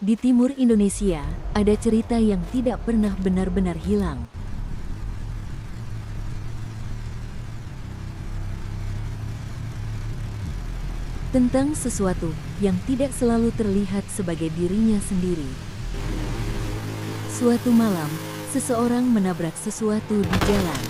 Di timur Indonesia, ada cerita yang tidak pernah benar-benar hilang. Tentang sesuatu yang tidak selalu terlihat sebagai dirinya sendiri. Suatu malam, seseorang menabrak sesuatu di jalan.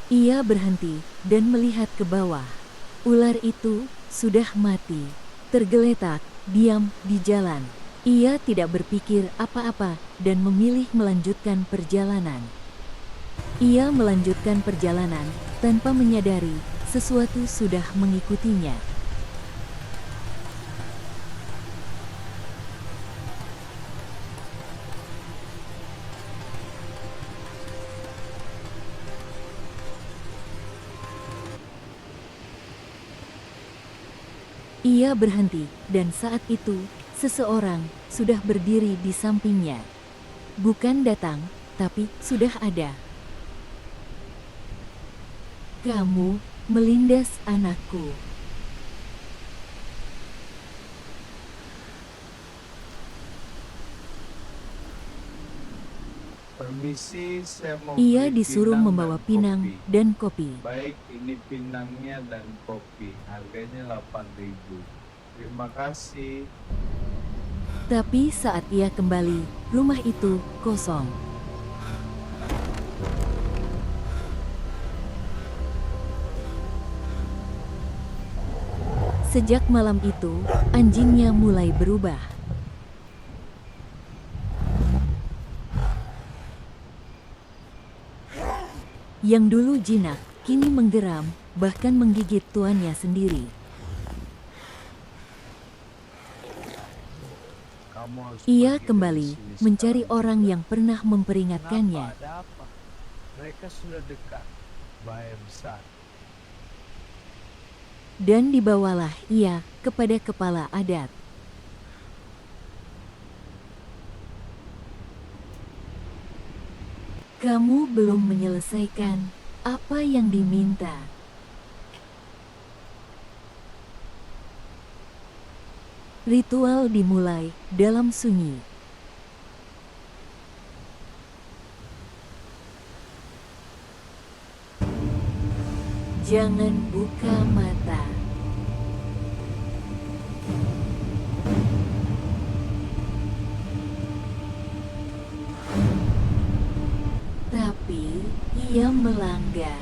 Ia berhenti dan melihat ke bawah. Ular itu sudah mati, tergeletak, diam di jalan. Ia tidak berpikir apa-apa dan memilih melanjutkan perjalanan. Ia melanjutkan perjalanan tanpa menyadari sesuatu sudah mengikutinya. Ia berhenti, dan saat itu, seseorang sudah berdiri di sampingnya. Bukan datang, tapi sudah ada. "Kamu melindas anakku." Permisi, saya mau Ia beli disuruh pinang membawa dan pinang kopi. dan kopi. Baik, ini pinangnya dan kopi. Harganya 8.000. Terima kasih. Tapi saat ia kembali, rumah itu kosong. Sejak malam itu, anjingnya mulai berubah. Yang dulu jinak, kini menggeram, bahkan menggigit tuannya sendiri. Kamu harus Ia pergi dari kembali sini mencari sekarang orang juga. yang pernah memperingatkannya. Kenapa? Ada apa? Mereka sudah dekat. Bahaya besar. Dan dibawalah ia kepada kepala adat. "Kamu belum menyelesaikan apa yang diminta." Ritual dimulai dalam sunyi. Jangan buka mata. Tapi ia melanggar.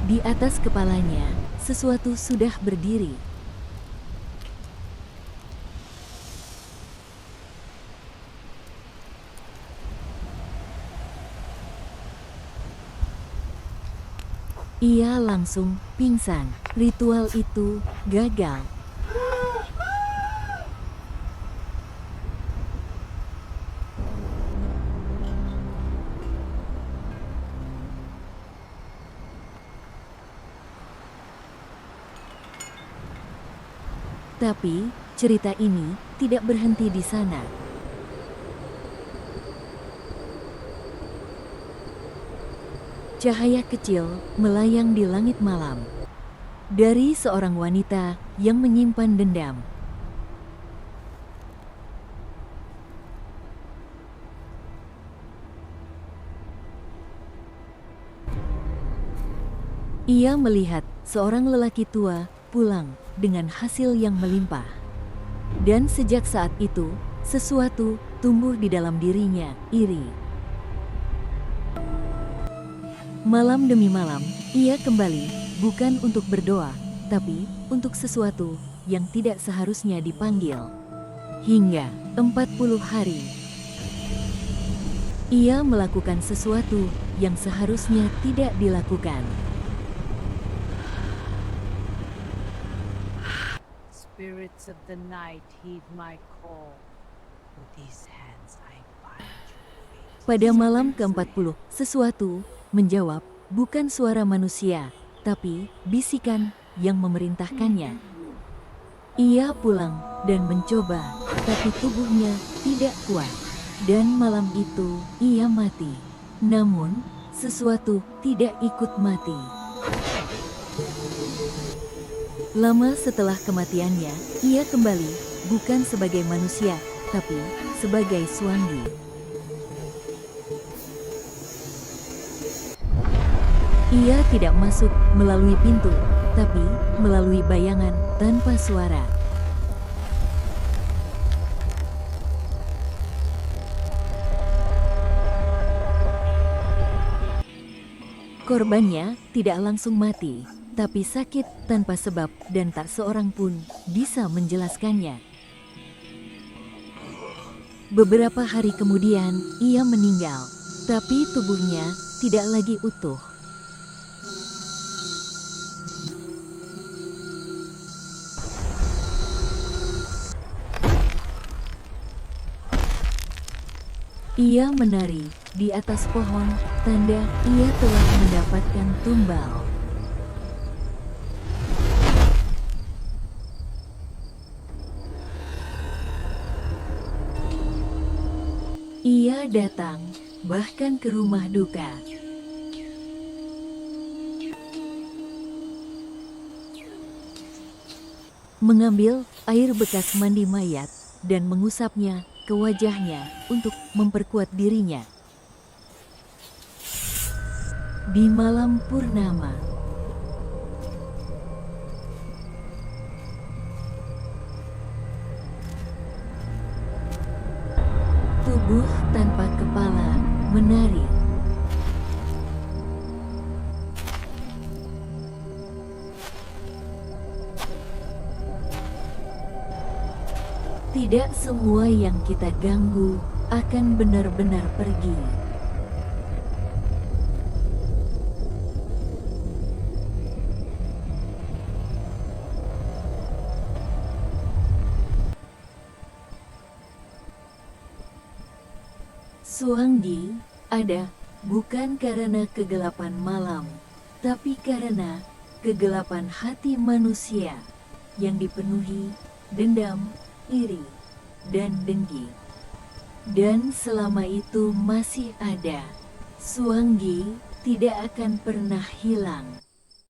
Di atas kepalanya, sesuatu sudah berdiri. Ia langsung pingsan. Ritual itu gagal. Tapi, cerita ini tidak berhenti di sana. Cahaya kecil melayang di langit malam. Dari seorang wanita yang menyimpan dendam. Ia melihat seorang lelaki tua pulang dengan hasil yang melimpah. Dan sejak saat itu, sesuatu tumbuh di dalam dirinya, iri. Malam demi malam, ia kembali, bukan untuk berdoa, tapi untuk sesuatu yang tidak seharusnya dipanggil. Hingga 40 hari, ia melakukan sesuatu yang seharusnya tidak dilakukan. Spirits of the night heed my call. With these hands I bind you. Pada malam ke-40, sesuatu menjawab, bukan suara manusia, tapi bisikan yang memerintahkannya. Ia pulang dan mencoba, tapi tubuhnya tidak kuat. Dan malam itu, ia mati. Namun, sesuatu tidak ikut mati. Lama setelah kematiannya, ia kembali, bukan sebagai manusia, tapi sebagai Suanggi. Ia tidak masuk melalui pintu, tapi melalui bayangan tanpa suara. Korbannya tidak langsung mati, tapi sakit tanpa sebab dan tak seorang pun bisa menjelaskannya. Beberapa hari kemudian, ia meninggal, tapi tubuhnya tidak lagi utuh. Ia menari di atas pohon, tanda ia telah mendapatkan tumbal. Ia datang bahkan ke rumah duka. Mengambil air bekas mandi mayat dan mengusapnya ke wajahnya untuk memperkuat dirinya. Di malam purnama, tubuh tanpa kepala menari. Tidak semua yang kita ganggu akan benar-benar pergi. Suanggi ada bukan karena kegelapan malam, tapi karena kegelapan hati manusia yang dipenuhi dendam, iri, dan dengki. Dan selama itu masih ada, Suanggi tidak akan pernah hilang.